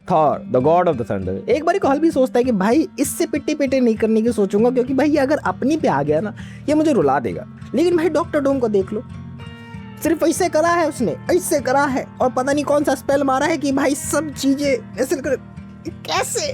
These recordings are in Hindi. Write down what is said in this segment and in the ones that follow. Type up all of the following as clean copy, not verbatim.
Thor the God of the thunder एक बारी को हल भी सोचता है कि भाई इससे पिट्टे पिट्टे नहीं करने की सोचूंगा, क्योंकि भाई ये अगर अपनी पे आ गया ना ये मुझे रुला देगा। लेकिन भाई डॉक्टर डूम को देख लो, सिर्फ ऐसे करा है उसने, ऐसे करा है और पता नहीं कौन सा स्पेल मारा है कि भाई सब चीजें ऐसे कर। कैसे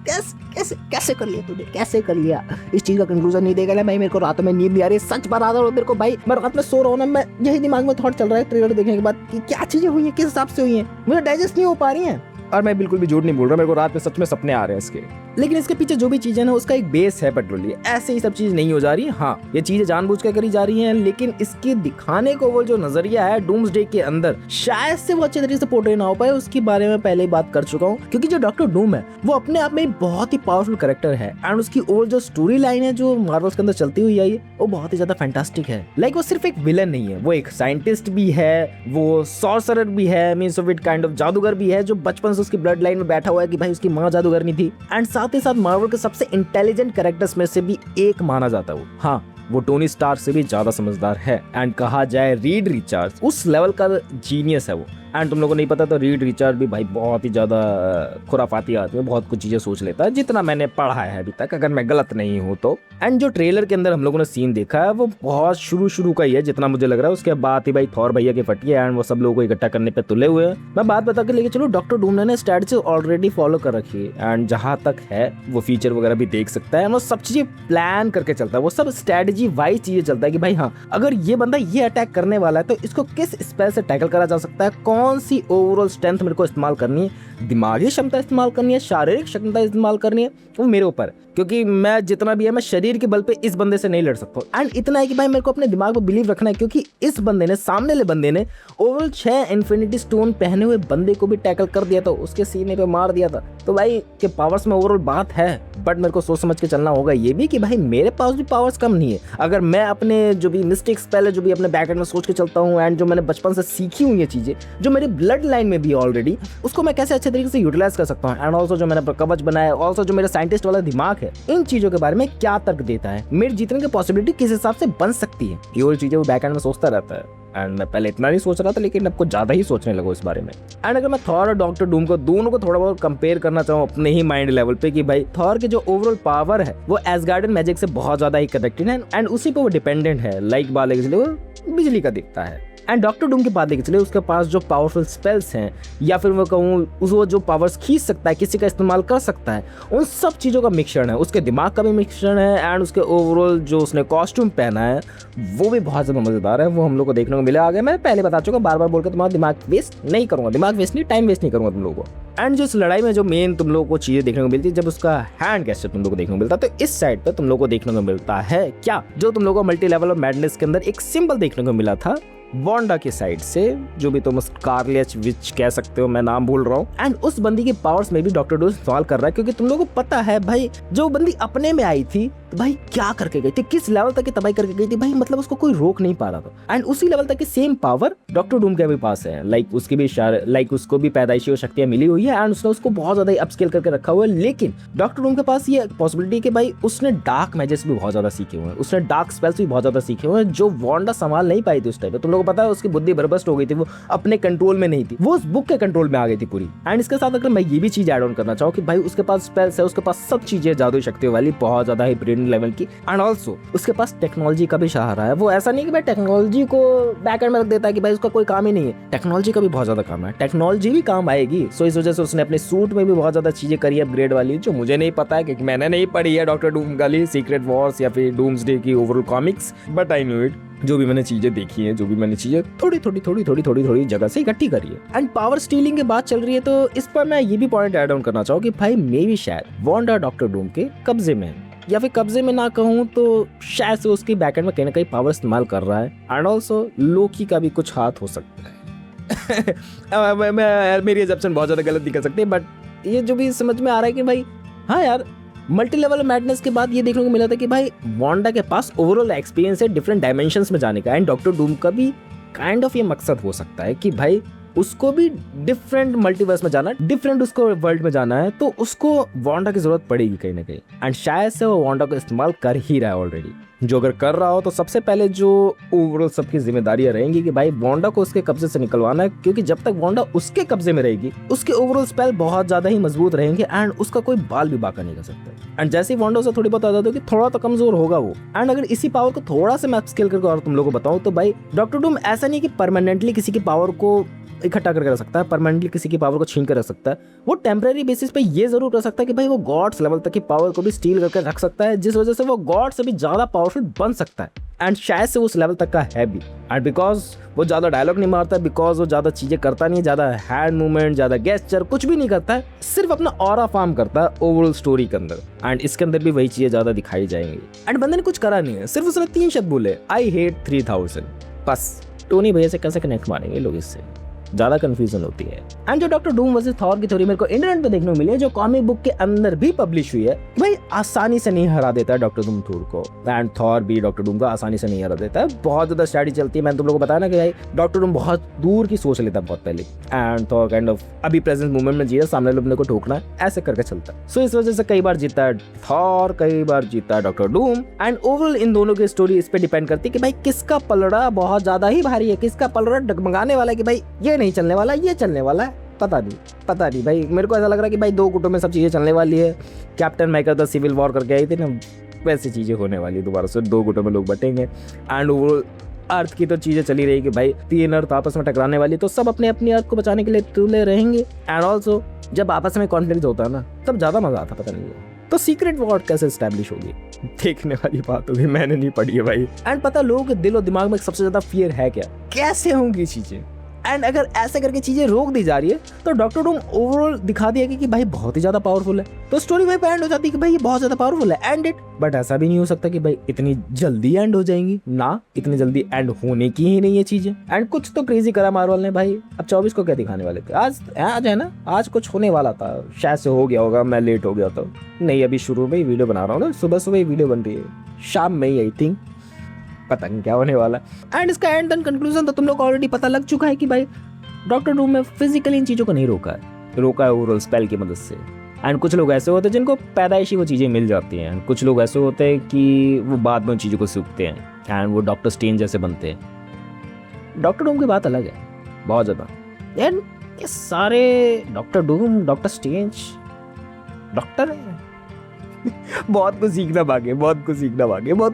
कैसे कैसे कैसे कर लिया तूने, कैसे कर लिया? इस चीज का कंक्लूजन नहीं देगा ना भाई। मेरे को रातों में नींद नहीं आ रही है, सच बता रहा हूं मेरे को भाई। मैं रात में सो रहा हूँ ना, मैं यही दिमाग में थॉट चल रहा है ट्रेलर देखने के बाद कि क्या चीजें हुई हैं, किस हिसाब से हुई हैं, मुझे डाइजेस्ट नहीं हो पा रही हैं। और मैं बिल्कुल भी झूठ नहीं बोल रहा, मेरे को रात में सच में सपने आ रहे हैं इसके। लेकिन इसके पीछे जो भी चीजें ना उसका एक बेस है पेट्रोलियम, ऐसे ही सब चीज नहीं हो जा रही। हाँ ये चीजें जानबूझ कर करी जा रही हैं, लेकिन इसके दिखाने को वो जो नजरिया है डूम्सडे के अंदर शायद से वो अच्छे तरीके से पोर्ट्रे ना हो पाए, उसके बारे में पहले ही बात कर चुका हूँ। क्योंकि जो डॉक्टर डूम है वो अपने आप में बहुत ही पावरफुल कैरेक्टर है एंड उसकी ओवर जो स्टोरी लाइन है जो मार्वल्स के अंदर चलती हुई आई है वो बहुत ही ज्यादा फैंटास्टिक है। लाइक वो सिर्फ एक विलन नहीं है, वो एक साइंटिस्ट भी है, वो सॉर्सरर भी है, means of it kind of जादूगर भी है, जो बचपन से उसकी ब्लड लाइन में बैठा हुआ है कि भाई उसकी माँ जादूगरनी थी। एंड साथ ही साथ मार्वल के सबसे इंटेलिजेंट कैरेक्टर्स में से भी एक माना जाता है वो। हाँ वो टोनी स्टार्क से भी ज्यादा समझदार है एंड कहा जाए रीड रिचर्ड्स उस लेवल का जीनियस है वो। एंड तुम लोगों को नहीं पता तो रीड रिचर्ड भी भाई बहुत ही ज्यादा खुराफाती आदमी है, बहुत कुछ चीजें सोच लेता है, जितना मैंने पढ़ा है अभी तक, अगर मैं गलत नहीं हूँ तो। एंड जो ट्रेलर के अंदर हम लोगों ने सीन देखा है वो बहुत शुरू का ही है जितना मुझे लग रहा है। उसके बाद ही भाई थॉर भैया की फटी है एंड वो सब लोगों को इकट्ठा करने पे तुले हुए हैं। मैं बात बता के लेके चलो, डॉक्टर डूम ने स्ट्रेटजी ऑलरेडी फॉलो कर रखी है एंड जहां तक है वो फीचर वगैरह भी देख सकता है, वो सब चीजें प्लान करके चलता है, वो सब स्ट्रेटजी वाइज चीजें चलता है कि भाई हाँ अगर ये बंदा ये अटैक करने वाला है तो इसको किस स्पेल से टैकल करा जा सकता है, कौन सी ओवरऑल स्ट्रेंथ मेरे को इस्तेमाल करनी है, दिमागी क्षमता इस्तेमाल करनी है, शारीरिक क्षमता इस्तेमाल करनी है, वो मेरे ऊपर। क्योंकि मैं जितना भी है मैं शरीर के बल पे इस बंदे से नहीं लड़ सकता। एंड इतना है कि भाई मेरे को अपने दिमाग में बिलीव रखना है, क्योंकि इस बंदे ने, सामने वाले बंदे ने ओवरऑल 6 इन्फिनिटी स्टोन पहने हुए बंदे को भी टैकल कर दिया था, उसके सीने पे मार दिया था। तो भाई के पावर्स में ओवरऑल बात है, बट मेरे को सोच समझ के चलना होगा ये भी कि भाई मेरे पास भी पावर्स कम नहीं है। अगर मैं अपने जो भी मिस्टेक्स पहले जो भी अपने बैकएंड में सोच के चलता हूँ एंड जो मैंने बचपन से सीखी हुई ये चीजें जो मेरी ब्लड लाइन में भी ऑलरेडी, उसको मैं कैसे अच्छे तरीके से यूटिलाइज कर सकता हूँ। एंड ऑल्सो जो मैंने कवच बनाया, ऑल्सो जो मेरा साइंटिस्ट वाला दिमाग है, इन चीजों के बारे में क्या तर्क देता है, मेरे जीतने की पॉसिबिलिटी किस हिसाब से बन सकती है, ये और चीजें वो बैकएंड में सोचता रहता है। एंड मैं पहले इतना नहीं सोच रहा था लेकिन अब कुछ ज्यादा ही सोचने लगा इस बारे में। एंड अगर मैं थॉर और डॉक्टर डूम को दोनों को थोड़ा बहुत कंपेयर करना चाहूँ अपने ही माइंड लेवल पे कि भाई थॉर के जो ओवरऑल पावर है वो एसगार्डियन मैजिक से बहुत ज्यादा ही कनेक्टेड है एंड उसी पे वो डिपेंडेंट है, लाइक बाले के लिए वो बिजली का दिखता है। एंड डॉक्टर डूम की बात देखिए चलिए, उसके पास जो पावरफुल स्पेल्स हैं या फिर मैं कहूँ वो जो पावर्स खींच सकता है, किसी का इस्तेमाल कर सकता है, उन सब चीज़ों का मिश्रण है, उसके दिमाग का भी मिश्रण है एंड उसके ओवरऑल जो उसने कॉस्ट्यूम पहना है वो भी बहुत ज़्यादा मज़ेदार है। वो हम लोग को देखने को मिला। आगे मैं पहले बता चुका, बार बार बोलकर तुम्हारा दिमाग वेस्ट नहीं करूँगा, दिमाग वेस्ट नहीं, टाइम वेस्ट नहीं करूँगा तुम लोगों को। एंड जो इस लड़ाई में जो मेन तुम लोगों को चीज़ें देखने को मिलती है, जब उसका हैंड गेस्चर तुम लोग को देखने को मिलता है, तो इस साइड पर तुम लोग को देखने को मिलता है क्या, जो तुम लोगों को मल्टी लेवल ऑफ मैडनेस के अंदर एक सिंबल देखने को मिला था वांडा की साइड से, जो भी तुम स्कारलेट विच कह सकते हो, मैं नाम भूल रहा हूँ। एंड उस बंदी के पावर्स में भी डॉक्टर डूम इस्तेमाल कर रहा है, क्योंकि तुम लोगों को पता है भाई जो बंदी अपने में आई थी तो भाई क्या करके गई थी, किस लेवल तक की तबाही करके गई थी भाई, मतलब उसको कोई रोक नहीं पा रहा था। एंड उसी लेवल तक की सेम पावर डॉक्टर डूम के भी पास है, लाइक उसकी भी लाइक उसको भी पैदाइशी शक्तियां मिली हुई है एंड उसने उसको बहुत ज्यादा अपस्केल करके रखा हुआ है। लेकिन डॉक्टर डूम के पास ये पॉसिबिलिटी कि भाई उसने डार्क मैजिक्स भी बहुत ज्यादा सीखे हुए हैं, उसने डार्क स्पेल्स भी बहुत ज्यादा सीखे हुए हैं, जो वांडा संभाल नहीं पाई थी उस टाइम पे। तुम लोगों को पता है उसकी बुद्धि बर्बस्ट हो गई थी, वो अपने कंट्रोल में नहीं थी, वो उस बुक के कंट्रोल में आ गई थी पूरी। एंड इसके साथ अगर मैं ये भी चीज ऐड ऑन करना चाहूँ कि भाई उसके पास स्पेल्स है, उसके पास सब चीजें जादुई शक्तियों वाली बहुत ज्यादा ही ब्रिलियंट लेवल की। एंड ऑल्सो उसके पास टेक्नोलॉजी का भी सहारा है। वो ऐसा नहीं कि भाई टेक्नोलॉजी को बैकएंड में रख देता है कि भाई उसका कोई काम ही नहीं है, टेक्नोलॉजी का भी बहुत ज्यादा काम है, टेक्नोलॉजी भी काम आएगी। सो इस वजह से उसने अपने सूट में भी बहुत ज्यादा चीजें करी है अपग्रेड वाली, जो मुझे नहीं पता है क्योंकि मैंने नहीं पढ़ी है डॉक्टर डूम वाली सीक्रेट वॉर्स या फिर डूम्सडे की overall comics, but I know it. जो भी मैंने चीजें देखी हैं, जो भी मैंने चीजें थोड़ी जगह से इकट्ठी करी है। एंड पावर स्टीलिंग की बात चल रही है तो इस पर मैं ये भी पॉइंट ऐड ऑन करना चाहूँ कि भाई मे भी शायद वांडा डॉक्टर डूम के कब्जे में है, या फिर कब्जे में ना कहूँ तो शायद से उसकी बैकएंड में कहीं ना कहीं पावर इस्तेमाल कर रहा है। एंड ऑल्सो लोकी का भी कुछ हाथ हो सकता है। मेरी एजप्शन बहुत ज्यादा गलत नहीं कर सकते, बट ये जो भी समझ में आ रहा है कि भाई हाँ यार, मल्टी लेवल मैडनेस के बाद ये देखने को मिला था कि भाई वांडा के पास ओवरऑल एक्सपीरियंस है डिफरेंट डायमेंशंस में जाने का। एंड डॉक्टर डूम का भी काइंड ऑफ ये मकसद हो सकता है कि भाई उसको भी डिफरेंट मल्टीवर्स में जाना है, डिफरेंट उसको वर्ल्ड में जाना है, तो उसको वांडा की जरूरत पड़ेगी कहीं ना कहीं। एंड शायद से वो वांडा को इस्तेमाल कर ही रहा है ऑलरेडी। जो अगर कर रहा हो तो सबसे पहले जो ओवरऑल सबकी जिम्मेदारियां रहेंगी कि भाई वांडा को उसके कब्जे से निकलवाना है, क्योंकि जब तक वांडा उसके कब्जे में रहेगी उसके ओवरऑल स्पेल बहुत ज्यादा ही मजबूत रहेंगे एंड उसका कोई बाल भी बाका नहीं कर सकता। एंड जैसे ही वांडा से थोड़ी बहुत आदत होगी थोड़ा तो कमजोर होगा वो। एंड अगर इसी पावर को थोड़ा सा मैं अपस्केल करके और तुम लोगों को बताऊं तो भाई डॉक्टर डूम ऐसा नहीं कि परमानेंटली किसी की पावर को इकट्ठा करके रख सकता है, परमानेंटली किसी की पावर को छीन कर रख सकता है। वो टेम्पररी बेसिस पे ये जरूर कर सकता है कि भाई वो गॉड्स लेवल तक की पावर को भी स्टील करके रख सकता है, जिस वजह से वो गॉड से भी ज्यादा पावरफुल बन सकता है। एंड शायद से उस लेवल तक का है भी। एंड बिकॉज वो ज्यादा डायलॉग नहीं मारता, बिकॉज वो ज्यादा चीजें करता नहीं, ज्यादा हैंड मूवमेंट, ज्यादा गेस्चर कुछ भी नहीं करता है, सिर्फ अपना ऑरा फार्म करता है ओवरऑल स्टोरी के अंदर। एंड इसके अंदर भी वही चीजें ज्यादा दिखाई जाएंगी। एंड बंदे ने कुछ करा नहीं है, सिर्फ उसने 3 शब्द बोले, आई हेट 3000। बस टोनी भैया से कैसे कनेक्ट मारेंगे लोग, इससे ज्यादा कंफ्यूजन होती है। एंड जो डॉक्टर डूम वर्सेस थॉर की थ्योरी मेरे को इंटरनेट पे देखने को मिली है, जो कॉमिक बुक के अंदर भी पब्लिश हुई है, भाई आसानी से नहीं हरा देता है डॉक्टर डूम थॉर को, एंड थॉर भी डॉक्टर डूम को आसानी से नहीं हरा देता है। बहुत ज्यादा स्ट्रैटेजी चलती है। मैंने तुम लोगों को बताया ना कि भाई डॉक्टर डूम बहुत दूर की सोच लेता है बहुत पहले, एंड थॉर काइंड ऑफ अभी प्रेजेंट मोमेंट में जिया, सामने लोग को ठोकना है, ऐसे करके चलता है। सो इस वजह से कई बार जीता है थॉर, कई बार जीता है डॉक्टर डूम। एंड ओवरऑल इन दोनों की स्टोरी इस पे डिपेंड करती है कि भाई किसका पलड़ा बहुत ज्यादा ही भारी है, किसका पलड़ा डगमगाने वाला है कि भाई ये नहीं चलने वाला, ये चलने वाला है। पता नहीं भाई, मेरे को ऐसा लग रहा है कि भाई 2 गुटों में सब चीजें चलने वाली है। Captain America the Civil War करके आई थी ना, वैसी चीजें होने वाली है दोबारा से, 2 गुटों में लोग बटेंगे। एंड वो अर्थ की तो चीजें चली रही कि भाई 3 अर्थ आपस में टकराने वाली, तो सब अपने अपनी अर्थ को बचाने के लिए तुले रहेंगे। एंड ऑल्सो जब आपस में कॉन्फ्लिक्ट होता है ना, तब ज्यादा मजा आता, पता नहीं है। तो सीक्रेट वॉर कैसे एस्टैब्लिश होगी, देखने वाली बात होगी। मैंने नहीं पढ़ी है भाई। एंड पता लोगों के दिल और दिमाग में सबसे ज्यादा फियर है क्या, कैसे होंगी चीजें। एंड अगर ऐसे करके चीजें रोक दी जा रही है तो डॉक्टर डूम ओवरऑल दिखा दिया कि भाई बहुत ही ज्यादा पावरफुल है, तो स्टोरी वहीं पे एंड हो जाती है कि भाई ये बहुत ज्यादा पावरफुल है, एंड इट। बट ऐसा भी नहीं हो सकता कि भाई इतनी जल्दी एंड हो जाएंगी ना, इतनी जल्दी एंड होने की ही नहीं है चीजें। एंड कुछ तो क्रेजी करा मार्वल ने भाई। अब 24 को क्या दिखाने वाले थे, आज है ना, आज कुछ होने वाला था, शायद से हो गया होगा, मैं लेट हो गया तो नहीं, अभी शुरू में ही वीडियो बना रहा हूँ ना, सुबह ही वीडियो बन रही है, शाम में ही आई थिंक, पता नहीं क्या होने वाला है। एंड इसका एंड एंड कंक्लूजन तो तुम लोग ऑलरेडी पता लग चुका है कि भाई डॉक्टर डूम में फिजिकली इन चीजों को नहीं रोका है ओवरऑल स्पेल की मदद से। एंड कुछ लोग ऐसे होते हैं जिनको पैदाइशी वो चीज़ें मिल जाती हैं, एंड कुछ लोग ऐसे होते हैं कि वो बाद में उन चीज़ों को सीखते हैं एंड वो डॉक्टर स्ट्रेंज जैसे बनते हैं। डॉक्टर डूम की बात अलग है बहुत ज़्यादा। एंड ये सारे doctor Doom, doctor strange doctor है बहुत कुछ सीखना बाकी है, बहुत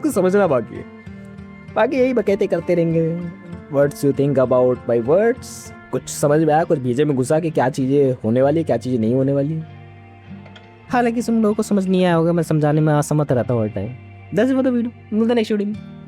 कुछ समझना बाकी है। बाकी यही बकैते करते रहेंगे। Words you think about by words, कुछ समझ में आया, कुछ भीजे में घुसा कि क्या चीज़ें होने वाली है, क्या चीज़ें नहीं होने वाली है। हालांकि तुम लोगों को समझ नहीं आया होगा, मैं समझाने में असमर्थ रहता हूँ हर time. That's it for the video, मिलते हैं नेक्स्ट वीडियो में।